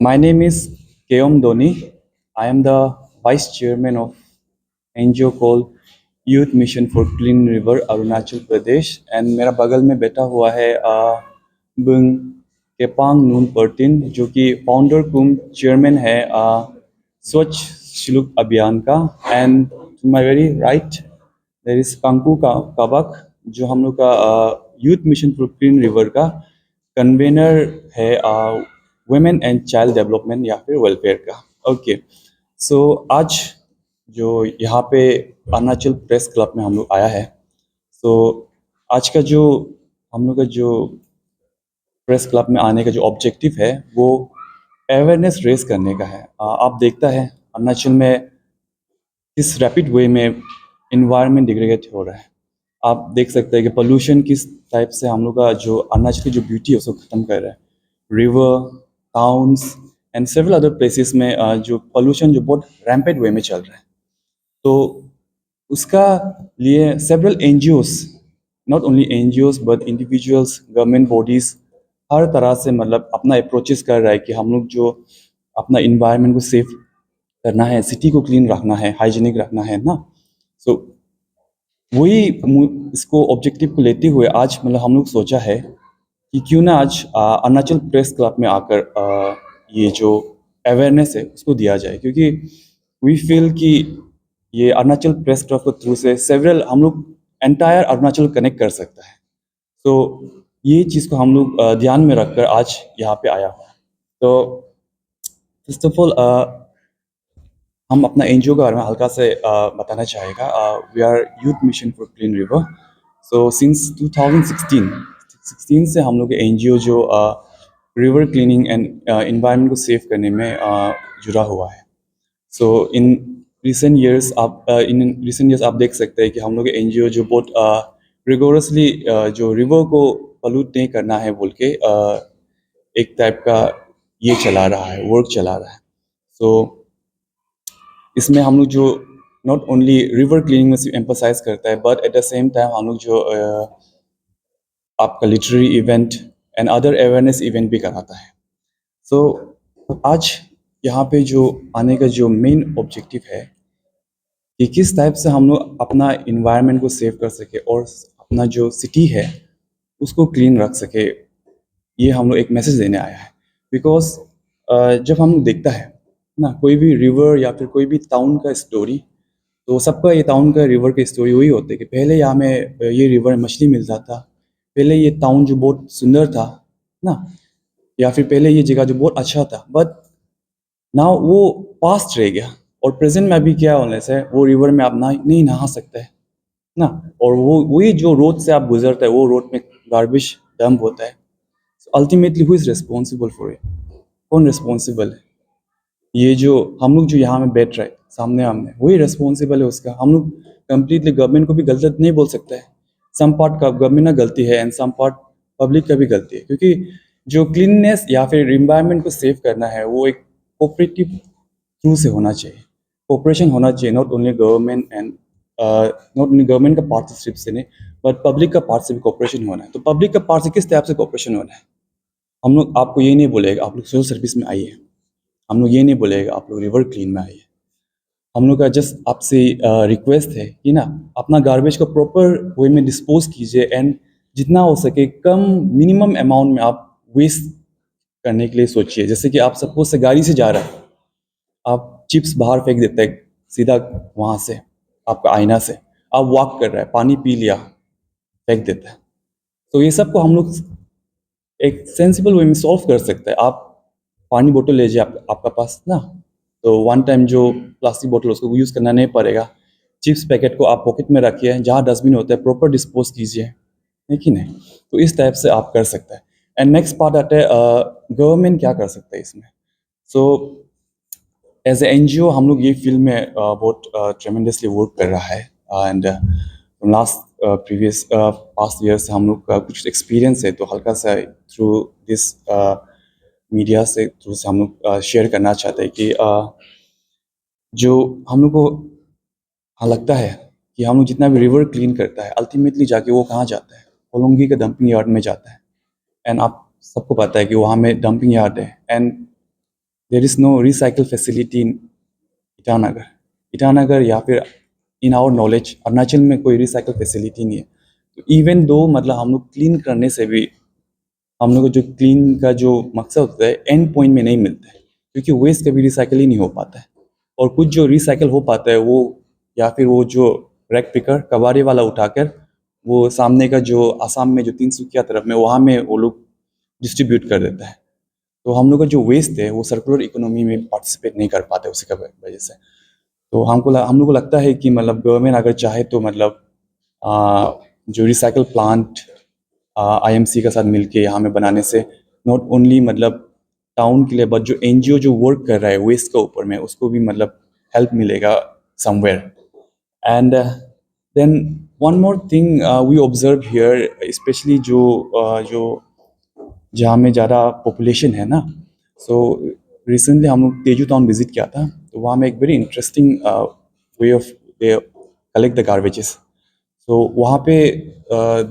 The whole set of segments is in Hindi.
My name is Keom Doni. I am the Vice Chairman of NGO called youth mission for clean river Arunachal Pradesh and मेरा बगल में बैठा हुआ है बुंग केपांग नून पर्टिन जो कि फाउंडर कुम चेयरमैन है स्वच्छ शिलुक अभियान का and to my very right there is कंकू का काबक जो हम लोग का youth mission for clean river का कन्वेनर है वुमेन एंड चाइल्ड डेवलपमेंट या फिर वेलफेयर का। ओके, सो आज जो यहाँ पे अरुणाचल प्रेस क्लब में हम लोग आया है, तो आज का जो हम लोग का जो प्रेस क्लब में आने का जो ऑब्जेक्टिव है वो अवेयरनेस रेस करने का है। आप देखता है अरुणाचल में किस रैपिड वे में इन्वायरमेंट डिग्रेडेट हो रहा है। आप देख सकते हैं कि पोल्यूशन किस टाइप से हम लोग का जो अरुणाचल की जो ब्यूटी है उसको ख़त्म कर रहा है। River, towns and several other places में जो पोल्यूशन जो बहुत रैम्पेड वे में चल रहा है, तो उसका लिए several NGOs, not only NGOs but individuals, government bodies हर तरह से मतलब अपना अप्रोचेस कर रहा है कि हम लोग जो अपना इन्वायरमेंट को सेफ करना है, सिटी को क्लीन रखना है, हाइजीनिक रखना है ना। सो वही इसको ऑब्जेक्टिव को लेते हुए आज मतलब हम लोग सोचा है कि क्यों ना आज अरुणाचल प्रेस क्लब में आकर ये जो अवेयरनेस है उसको दिया जाए, क्योंकि वी फील कि ये अरुणाचल प्रेस क्लब के थ्रू से सेवरल हम लोग एंटायर अरुणाचल कनेक्ट कर सकता है। तो ये चीज़ को हम लोग ध्यान में रखकर आज यहाँ पे आया हुआ। तो फर्स्ट ऑफ ऑल हम अपना एनजीओ के बारे में हल्का से बताना चाहेगा। We are youth mission for clean river. So since 2016 से हम लोग के एनजीओ जो रिवर क्लीनिंग एंड इन्वायरमेंट को सेव करने में जुड़ा हुआ है। सो इन रिसेंट ईयर्स आप देख सकते हैं कि हम लोग के एनजीओ जो बहुत रिगोरसली जो रिवर को पॉल्यूट नहीं करना है बोल के एक टाइप का ये चला रहा है, वर्क चला रहा है। सो इसमें हम लोग जो नॉट ओनली रिवर क्लीनिंग में सिर्फ एम्फोसाइज करता है, but at the same time हम लोग जो आपका literary event and other awareness event भी कराता है। सो आज यहाँ पे जो आने का जो मेन ऑब्जेक्टिव है कि किस टाइप से हम लोग अपना इन्वायरमेंट को सेव कर सके और अपना जो सिटी है उसको क्लीन रख सके, ये हम लोग एक मैसेज देने आया है। बिकॉज जब हम लोग देखता है ना कोई भी रिवर या फिर कोई भी टाउन का स्टोरी, तो सबका ये टाउन का रिवर की स्टोरी वही होती है कि पहले यहाँ में ये रिवर में मछली मिलता था, पहले ये टाउन जो बहुत सुंदर था ना, या फिर पहले ये जगह जो बहुत अच्छा था, बट ना वो पास्ट रह गया। और प्रेजेंट में अभी क्या होने से वो रिवर में आप ना नहीं नहा सकते हैं ना, और वो वही जो रोड से आप गुजरते हैं वो रोड में गार्बेज डंप होता है। Ultimately who is responsible for it? कौन रिस्पॉन्सिबल है? ये जो हम लोग जो यहाँ में बैठ रहे सामने आमने वही रिस्पॉन्सिबल है उसका। हम लोग कम्प्लीटली गवर्नमेंट को भी गलत नहीं बोल सकते हैं। सम पार्ट का गवर्नमेंट का गलती है एंड सम पार्ट पब्लिक का भी गलती है, क्योंकि जो क्लीननेस या फिर इन्वायरमेंट को सेव करना है वो एक कोऑपरेटिव थ्रू से होना चाहिए, कोऑपरेशन होना चाहिए। Not only government and not only government का पार्टनरशिप से नहीं, बट पब्लिक का पार्ट से भी कोऑपरेशन होना है। तो पब्लिक का पार्ट से किस टाइप से कोऑपरेशन होना है? हम लोग आपको ये नहीं बोलेगा आप लोग सोशल सर्विस में आइए, हम लोग ये नहीं बोलेगा आप लोग रिवर क्लीन में आइए। हम लोग का जस्ट आपसे रिक्वेस्ट है कि ना अपना गार्बेज को प्रॉपर वे में डिस्पोज कीजिए एंड जितना हो सके कम मिनिमम अमाउंट में आप वेस्ट करने के लिए सोचिए। जैसे कि आप सपोज से गाड़ी से जा रहा है, आप चिप्स बाहर फेंक देते हैं सीधा वहाँ से आपका आईना से, आप वॉक कर रहे हैं पानी पी लिया फेंक देता है। तो ये सब को हम लोग एक सेंसिबल वे में सॉल्व कर सकते हैं। आप पानी बोतल लीजिए आपका पास ना, तो वन टाइम जो प्लास्टिक बोतल उसको यूज़ करना नहीं पड़ेगा। चिप्स पैकेट को आप पॉकेट में रखिए, जहाँ डस्टबिन होता है प्रॉपर डिस्पोज कीजिए, है कि नहीं? तो इस टाइप से आप कर सकते हैं। एंड नेक्स्ट पार्ट आता है गवर्नमेंट क्या कर सकता है इसमें। सो एज ए एनजीओ हम लोग ये फील्ड में बहुत ट्रेमेंडसली वर्क कर रहा है and last previous past year से हम लोग का कुछ एक्सपीरियंस है, तो हल्का सा थ्रू दिस मीडिया से थ्रू से हम लोग शेयर करना चाहते हैं कि जो हम लोग को हाँ लगता है कि हम लोग जितना भी रिवर क्लीन करता है अल्टीमेटली जाके वो कहाँ जाता है? होलोंगी के डंपिंग यार्ड में जाता है। एंड आप सबको पता है कि वहाँ में डंपिंग यार्ड है and there is no recycle facility in Itanagar. Itanagar या फिर इन आवर नॉलेज अरुणाचल में कोई रिसाइकल फैसिलिटी नहीं है। तो इवन दो मतलब हम लोग क्लीन करने से भी हम लोग को जो क्लीन का जो मकसद होता है एंड पॉइंट में नहीं मिलता है, क्योंकि वेस्ट कभी रिसाइकल ही नहीं हो पाता है। और कुछ जो रिसाइकल हो पाता है वो या फिर वो जो रैक पिकर कबाड़े वाला उठाकर वो सामने का जो आसाम में जो तिनसुकिया तरफ में वहाँ में वो लोग डिस्ट्रीब्यूट कर देता है। तो हम लोग का जो वेस्ट है वो सर्कुलर इकोनॉमी में पार्टिसिपेट नहीं कर पाते उसी का वजह से। तो हम लोग को लगता है कि मतलब गवर्नमेंट अगर चाहे तो मतलब जो रिसाइकल प्लांट आईएमसी के साथ मिलके यहाँ में बनाने से नॉट ओनली मतलब टाउन के लिए बट जो एनजीओ जो वर्क कर रहा है वेस्ट के ऊपर में उसको भी मतलब हेल्प मिलेगा somewhere. And then one more thing we observe here specially जो जहाँ में ज़्यादा पॉपुलेशन है ना, सो रिसेंटली हम लोग तेजू टाउन विजिट किया था। तो वहाँ में एक very interesting way of they collect the garbages. तो वहाँ पे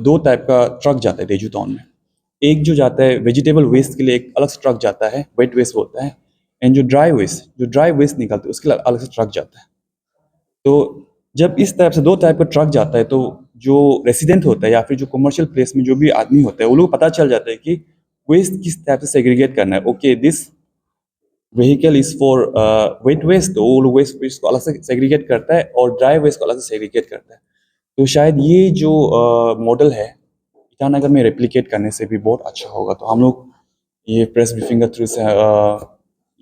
दो टाइप का ट्रक जाता है तेजू टाउन में। एक जो जाता है वेजिटेबल वेस्ट के लिए एक अलग से ट्रक जाता है, वेट वेस्ट होता है। एंड जो ड्राई वेस्ट निकलते है उसके लिए अलग से ट्रक जाता है। तो जब इस टाइप से दो टाइप का ट्रक जाता है तो जो रेसिडेंट होता है या फिर जो कमर्शियल प्लेस में जो भी आदमी होता है वो लोग को पता चल जाता है कि वेस्ट किस टाइप से सेग्रीगेट करना है। Okay, this vehicle is for wet waste, तो वो लोग वेस्ट वेस्ट को अलग से सेग्रीगेट करता है और ड्राई वेस्ट को अलग से सेग्रीगेट करता है। तो शायद ये जो मॉडल है ईटानगर में रेप्लिकेट करने से भी बहुत अच्छा होगा। तो हम लोग ये प्रेस ब्रीफिंग के थ्रू से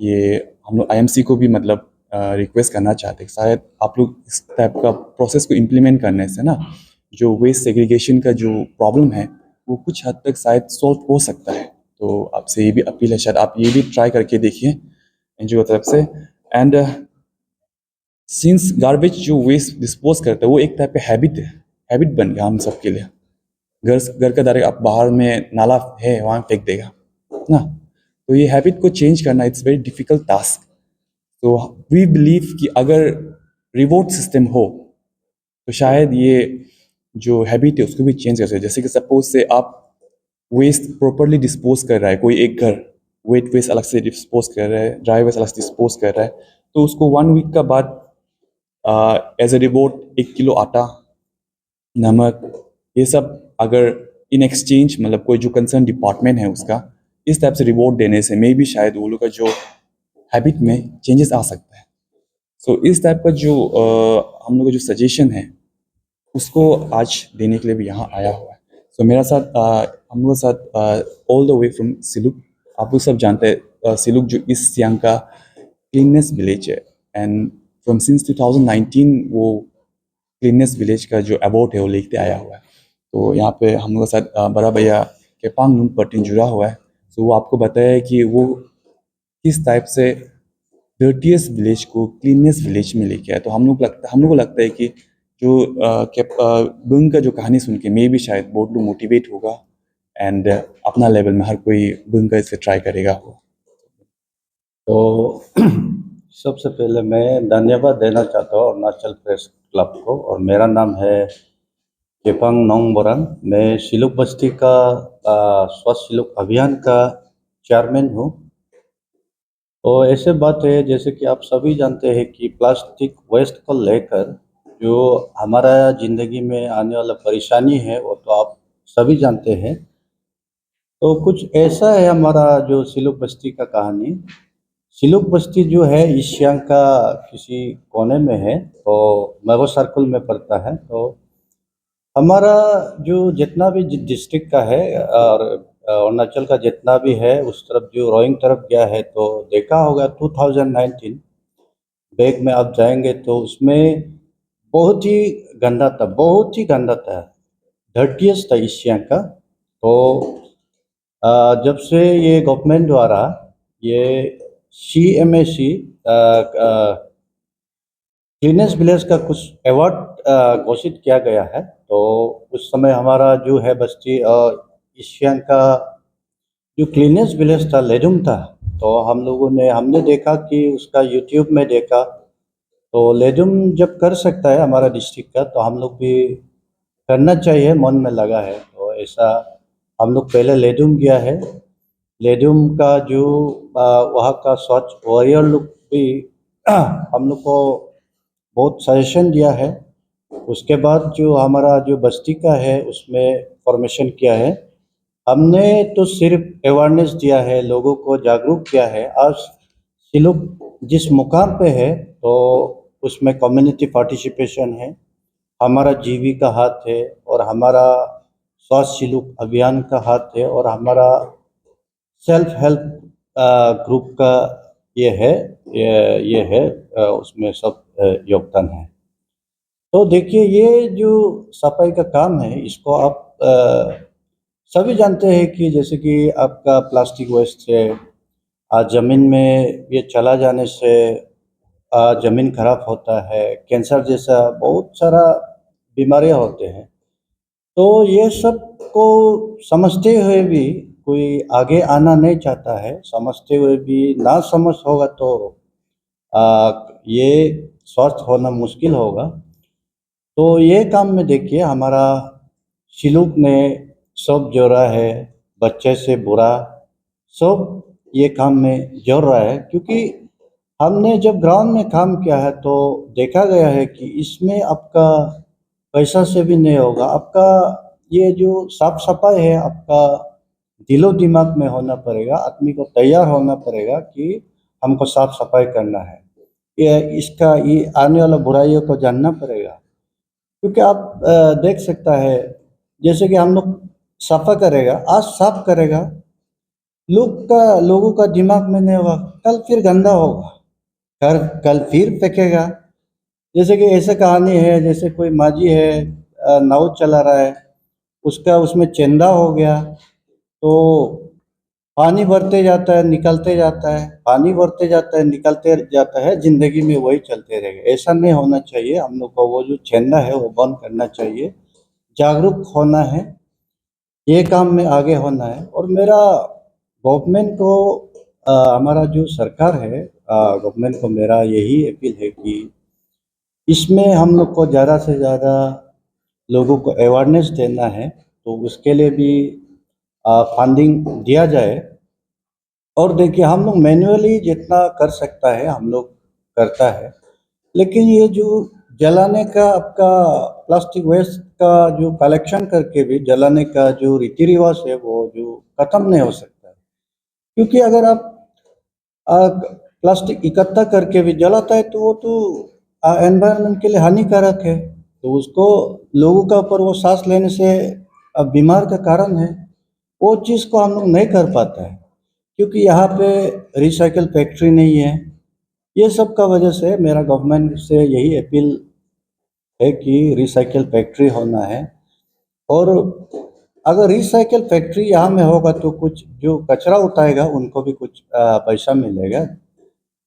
ये हम लोग आईएमसी को भी मतलब रिक्वेस्ट करना चाहते हैं शायद आप लोग इस टाइप का प्रोसेस को इम्प्लीमेंट करने से ना जो वेस्ट सेग्रीगेशन का जो प्रॉब्लम है वो कुछ हद तक शायद सॉल्व हो सकता है। तो आपसे ये भी अपील है, शायद आप ये भी ट्राई करके देखिए एनजीओ की तरफ से। एंड सिंस गार्बेज जो वेस्ट डिस्पोज करता है वो एक टाइप का हैबिट बन गया हम सबके लिए। घर का डायरेक्ट आप बाहर में नाला है वहाँ फेंक देगा ना। तो ये हैबिट को चेंज करना इट्स वेरी डिफिकल्ट टास्क। तो वी बिलीव कि अगर रिवॉर्ड सिस्टम हो तो शायद ये जो हैबिट है उसको भी चेंज कर सकते। जैसे कि सपोज से आप वेस्ट प्रॉपरली डिस्पोज कर रहा है कोई एक घर, वेट वेस्ट अलग से डिस्पोज कर रहा है, ड्राई वेस्ट अलग से डिस्पोज कर रहा है, तो उसको 1 वीक का बाद एज ए रिवॉर्ड 1 किलो आटा, नमक, ये सब अगर इन एक्सचेंज मतलब कोई जो कंसर्न डिपार्टमेंट है उसका इस टाइप से रिवॉर्ड देने से मे भी शायद वो लोग का जो हैबिट में चेंजेस आ सकता है। सो इस टाइप का जो हम लोग का जो सजेशन है उसको आज देने के लिए भी यहाँ आया हुआ है। सो मेरा साथ हम लोग के साथ all the way from Siluk, आप लोग सब जानते हैं सिलुक जो ईस्ट सियांग का क्लीननेस विलेज है। एंड फ्रॉम सिंस 2019 वो क्लीननेस विलेज का जो अवार्ड है वो लेके आया हुआ है। तो यहाँ पे हम लोग के साथ बड़ा भैया केपांग नुन पर्टिन जुड़ा हुआ है। तो वो आपको बताया है कि वो किस टाइप से डर्टीएस्ट विलेज को क्लीननेस विलेज में लेके आया। तो हम लोग को लगता है कि जो बुंग का जो कहानी सुन के मे भी शायद बहुत लोग मोटिवेट होगा एंड अपना लेवल में हर कोई बुंग का इसे ट्राई करेगा। तो सबसे पहले मैं धन्यवाद देना चाहता हूँ अरुणाचल प्रेस क्लब को। और मेरा नाम है केपांग नोंग बोरांग। मैं सिलुक बस्ती का स्वच्छ सिलुक अभियान का चेयरमैन हूँ। तो ऐसे बात है जैसे कि आप सभी जानते हैं कि प्लास्टिक वेस्ट को लेकर जो हमारा ज़िंदगी में आने वाला परेशानी है वो तो आप सभी जानते हैं। तो कुछ ऐसा है हमारा जो सिलुक बस्ती का कहानी। सिलुक बस्ती जो है ईस्ट सियांग का किसी कोने में है, तो मैगो सर्कल में पड़ता है। तो हमारा जो जितना भी डिस्ट्रिक्ट का है और अरुणाचल का जितना भी है उस तरफ जो रोइंग तरफ गया है तो देखा होगा 2019 बैग में आप जाएंगे तो उसमें बहुत ही गंदा था, बहुत ही गंदा था, डर्टीएस्ट था ईस्ट सियांग का। तो जब से ये गवर्नमेंट द्वारा ये CMAC क्लीनेस्ट विलेज का कुछ अवार्ड घोषित किया गया है, तो उस समय हमारा जो है बस्ती ईस्ट सियांग का जो क्लीनेस्ट विलेज था लेडुम था। तो हमने देखा कि उसका यूट्यूब में देखा तो लेडुम जब कर सकता है हमारा डिस्ट्रिक्ट का तो हम लोग भी करना चाहिए, मन में लगा है। तो ऐसा हम लोग पहले लेडुम गया है, लेड्यूम का जो वहाँ का स्वच्छ वॉरियर लुक भी हम लोग को बहुत सजेशन दिया है। उसके बाद जो हमारा जो बस्ती का है उसमें फॉर्मेशन किया है। हमने तो सिर्फ अवेयरनेस दिया है, लोगों को जागरूक किया है। आज सिलुक जिस मुकाम पे है तो उसमें कम्युनिटी पार्टिसिपेशन है, हमारा जीवी का हाथ है, और हमारा स्वास्थ्य सिलुक अभियान का हाथ है, और हमारा सेल्फ हेल्प ग्रुप का ये है, ये है, उसमें सब योगदान है। तो देखिए ये जो सफाई का काम है इसको आप सभी जानते हैं कि जैसे कि आपका प्लास्टिक वेस्ट है, ज़मीन में ये चला जाने से ज़मीन खराब होता है, कैंसर जैसा बहुत सारा बीमारियां होते हैं। तो ये सब को समझते हुए भी कोई आगे आना नहीं चाहता है, समझते हुए भी ना समझ होगा तो ये स्वस्थ होना मुश्किल होगा। तो ये काम में देखिए हमारा शिलूक ने सब जोड़ा है, बच्चे से बुरा सब ये काम में जोड़ रहा है, क्योंकि हमने जब ग्राउंड में काम किया है तो देखा गया है कि इसमें आपका पैसा से भी नहीं होगा, आपका ये जो साफ सफाई है आपका दिलो दिमाग में होना पड़ेगा, आदमी को तैयार होना पड़ेगा कि हमको साफ सफाई करना है, ये इसका ये आने वाला बुराइयों को जानना पड़ेगा। क्योंकि आप देख सकता है जैसे कि हम लोग सफा करेगा, आज साफ करेगा, लोगों का दिमाग में नहीं होगा, कल फिर गंदा होगा, कल कल फिर फेंकेगा। जैसे कि ऐसे कहानी है, जैसे कोई माझी है, नाव चला रहा है, उसका उसमें चेंदा हो गया, तो पानी भरते जाता है निकलते जाता है, पानी भरते जाता है निकलते जाता है, ज़िंदगी में वही चलते रहेगा। ऐसा नहीं होना चाहिए, हम लोग को वो जो चेंदा है वो बंद करना चाहिए, जागरूक होना है, ये काम में आगे होना है। और मेरा गवर्नमेंट को हमारा जो सरकार है, गवर्नमेंट को मेरा यही अपील है कि इसमें हम लोग को ज़्यादा से ज़्यादा लोगों को अवेयरनेस देना है, तो उसके लिए भी फंडिंग दिया जाए। और देखिए हम लोग मैन्युअली जितना कर सकता है हम लोग करता है, लेकिन ये जो जलाने का आपका प्लास्टिक वेस्ट का जो कलेक्शन करके भी जलाने का जो रीति रिवाज है वो जो खत्म नहीं हो सकता है। क्योंकि अगर आप प्लास्टिक इकट्ठा करके भी जलाता है तो वो तो एनवायरनमेंट के लिए हानिकारक है, तो उसको लोगों का ऊपर वो सांस लेने से बीमार का कारण है। वो चीज़ को हम लोग नहीं कर पाता है क्योंकि यहाँ पे रिसाइकल फैक्ट्री नहीं है। ये सब का वजह से मेरा गवर्नमेंट से यही अपील है कि रिसाइकल फैक्ट्री होना है, और अगर रिसाइकल फैक्ट्री यहाँ में होगा तो कुछ जो कचरा उठाएगा उनको भी कुछ पैसा मिलेगा।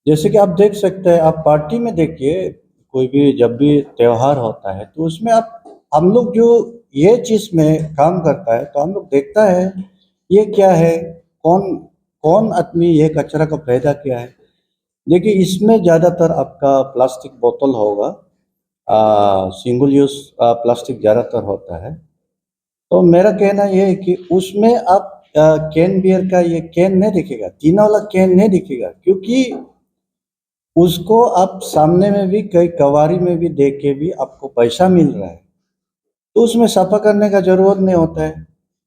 जैसे कि आप देख सकते हैं, आप पार्टी में देखिए, कोई भी जब भी त्योहार होता है तो उसमें आप हम लोग जो ये चीज़ में काम करता है तो हम लोग देखता है ये क्या है, कौन कौन आदमी ये कचरा को पैदा किया है। देखिए इसमें ज़्यादातर आपका प्लास्टिक बोतल होगा, सिंगल यूज़ प्लास्टिक ज़्यादातर होता है। तो मेरा कहना ये है कि उसमें आप कैन बियर का ये कैन नहीं दिखेगा, टीना वाला कैन नहीं दिखेगा, क्योंकि उसको आप सामने में भी कई कबाड़ी में भी देख के भी आपको पैसा मिल रहा है, तो उसमें सफ़ा करने का ज़रूरत नहीं होता है।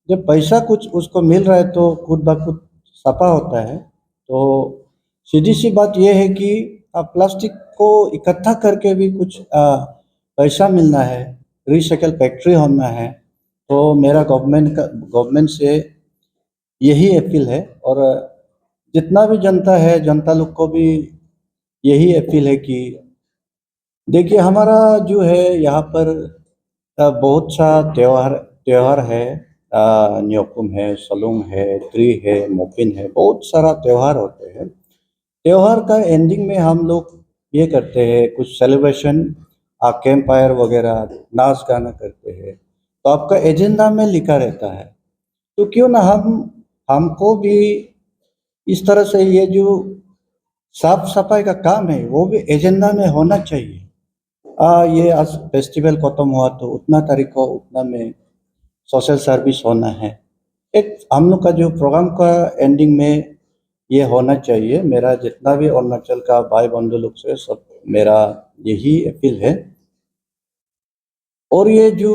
जब पैसा कुछ उसको मिल रहा है तो खुद ब खुद सफ़ा होता है। तो सीधी-सी बात ये है कि प्लास्टिक को इकट्ठा करके भी कुछ पैसा मिलना है, रिसाइकल फैक्ट्री होना है। तो मेरा गवर्नमेंट से यही अपील है, और जितना भी जनता है, जनता लोग को भी यही अपील है कि देखिए हमारा जो है यहाँ पर बहुत सा त्योहार त्योहार है, न्योकुम है, सलूंग है, त्री है, मोपिन है, बहुत सारा त्योहार होते हैं। त्योहार का एंडिंग में हम लोग ये करते हैं कुछ सेलिब्रेशन, कैंप फायर वगैरह, नाच गाना करते हैं, तो आपका एजेंडा में लिखा रहता है। तो क्यों ना हमको भी इस तरह से ये जो साफ सफाई का काम है वो भी एजेंडा में होना चाहिए। ये आज फेस्टिवल खत्म हुआ तो उतना तारीख को उतना में सोशल सर्विस होना है, एक हम लोग का जो प्रोग्राम का एंडिंग में ये होना चाहिए। मेरा जितना भी अरुणाचल का भाई बंधु लोग से सब मेरा यही अपील है। और ये जो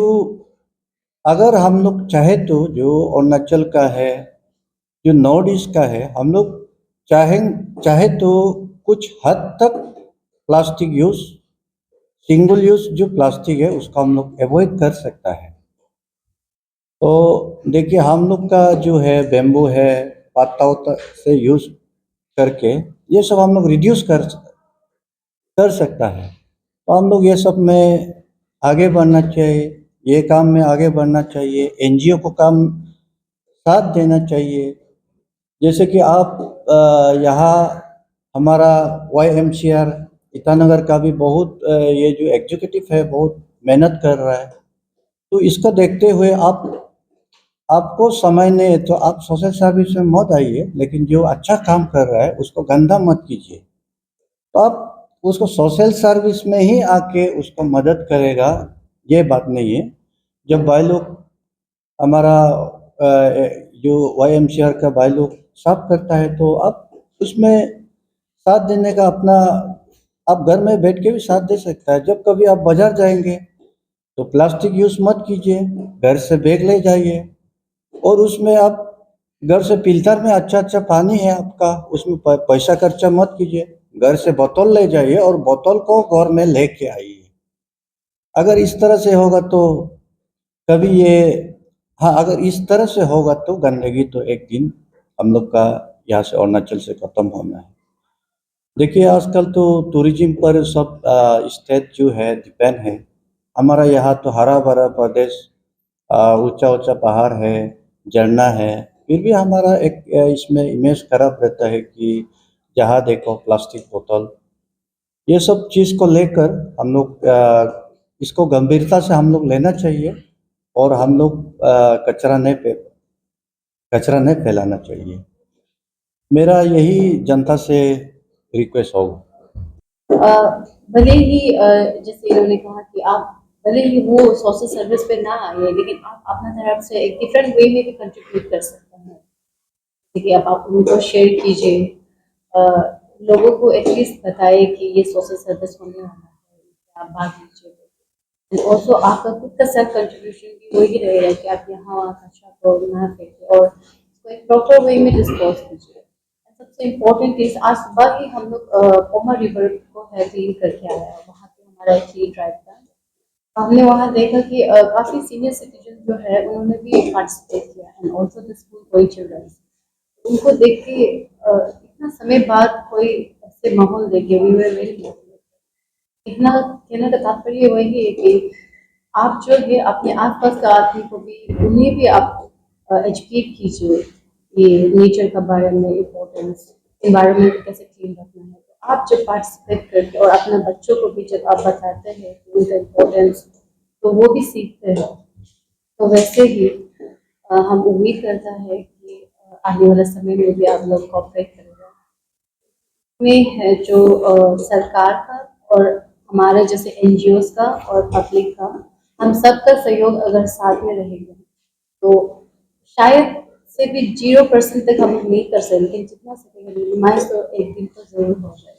अगर हम लोग चाहे तो जो अरुणाचल का है, जो नॉर्थ ईस्ट का है, हम लोग चाहे तो कुछ हद तक प्लास्टिक यूज, सिंगल यूज जो प्लास्टिक है उसका हम लोग अवॉइड कर सकता है। तो देखिए हम लोग का जो है बेम्बू है, पत्ता उत्ता से यूज करके ये सब हम लोग रिड्यूस कर सकता है। तो हम लोग ये सब में आगे बढ़ना चाहिए, ये काम में आगे बढ़ना चाहिए, एनजीओ को काम साथ देना चाहिए। जैसे कि आप यहाँ हमारा YMCR ईटानगर का भी बहुत ये जो एग्जीक्यूटिव है बहुत मेहनत कर रहा है। तो इसको देखते हुए आपको समय नहीं है तो आप सोशल सर्विस में मत आइए, लेकिन जो अच्छा काम कर रहा है उसको गंदा मत कीजिए। तो आप उसको सोशल सर्विस में ही आके उसको मदद करेगा, ये बात नहीं है। जब भाई लोग हमारा जो YMCR का भाई लोग साफ करता है तो आप उसमें साथ देने का अपना, आप घर में बैठ के भी साथ दे सकता है। जब कभी आप बाजार जाएंगे तो प्लास्टिक यूज मत कीजिए, घर से बैग ले जाइए। और उसमें आप घर से फिल्टर में अच्छा अच्छा पानी है आपका, उसमें पैसा खर्चा मत कीजिए, घर से बोतल ले जाइए और बोतल को घर में लेके आइए। अगर इस तरह से होगा तो कभी ये, हाँ अगर इस तरह से होगा तो गंदगी तो एक दिन हम लोग का यहाँ से अरुणाचल से खत्म होना है। देखिए आजकल तो टूरिज्म पर सब स्टेट जो है डिपेंड है। हमारा यहाँ तो हरा भरा प्रदेश, ऊंचा ऊंचा पहाड़ है, झरना है, फिर भी हमारा एक इसमें इमेज खराब रहता है कि जहाँ देखो प्लास्टिक बोतल। ये सब चीज़ को लेकर हम लोग इसको गंभीरता से हम लोग लेना चाहिए और हम लोग कचरा नहीं फैलाना चाहिए। मेरा यही जनता से रिक्वेस्ट होगा। भले ही जैसे इन्होंने कहा कि आप भले ही वो सोशल सर्विस पे ना आए, लेकिन आप अपना तरफ से एक डिफरेंट वे में भी कंट्रीब्यूट कर सकते हैं। देखिए आप उनको शेयर कीजिए, लोगों को एटलीस्ट बताइए कि ये सोशल सर्विस होने वाला है, आप भाग लीजिए। एंड ऑल्सो आपका खुद का सेल्फ कंट्रीब्यूशन भी वही रहेगा कि आप यहाँ वहाँ कचरा को ना फेंकें और इसको एक प्रॉपर वे में डिस्पोज कीजिए। सबसे इम्पोर्टेंट चीज, आज सुबह ही हम लोग पोमा रिवर को है क्लीन करके आया है, वहाँ पे हमारा एक क्लीन ड्राइव था। हमने वहाँ देखा कि काफी सीनियर सिटीजन जो है उन्होंने भी पार्टिसिपेट किया and also the school going childrens. उनको देख के इतना समय बाद कोई ऐसे माहौल देखे, वी वर वेरी मोटिवेटेड। इतना कहने का तात्पर्य वही है कि आप जो है अपने आसपास का आदमी को भी, उन्हें भी आप एजुकेट कीजिए ये नेचर का बारे में, इम्पोर्टेंस, इन्वायरमेंट को कैसे क्लीन रखना है। तो आप जब पार्टिसिपेट करके और अपने बच्चों को भी जब आप बताते हैं कि उनका इम्पोर्टेंस, तो वो भी सीखते हैं। तो वैसे ही हम उम्मीद करता है कि आने वाले समय में भी आप लोग कोऑपरेट करेंगे। में है जो सरकार का और हमारे जैसे एनजीओज का और पब्लिक का, हम सबका सहयोग अगर साथ में रहेंगे तो शायद से भी 0% तक हम नहीं कर सकते, लेकिन जितना सकेंगे मिनिमाइज तो एक दिन तो जरूर हो जाए।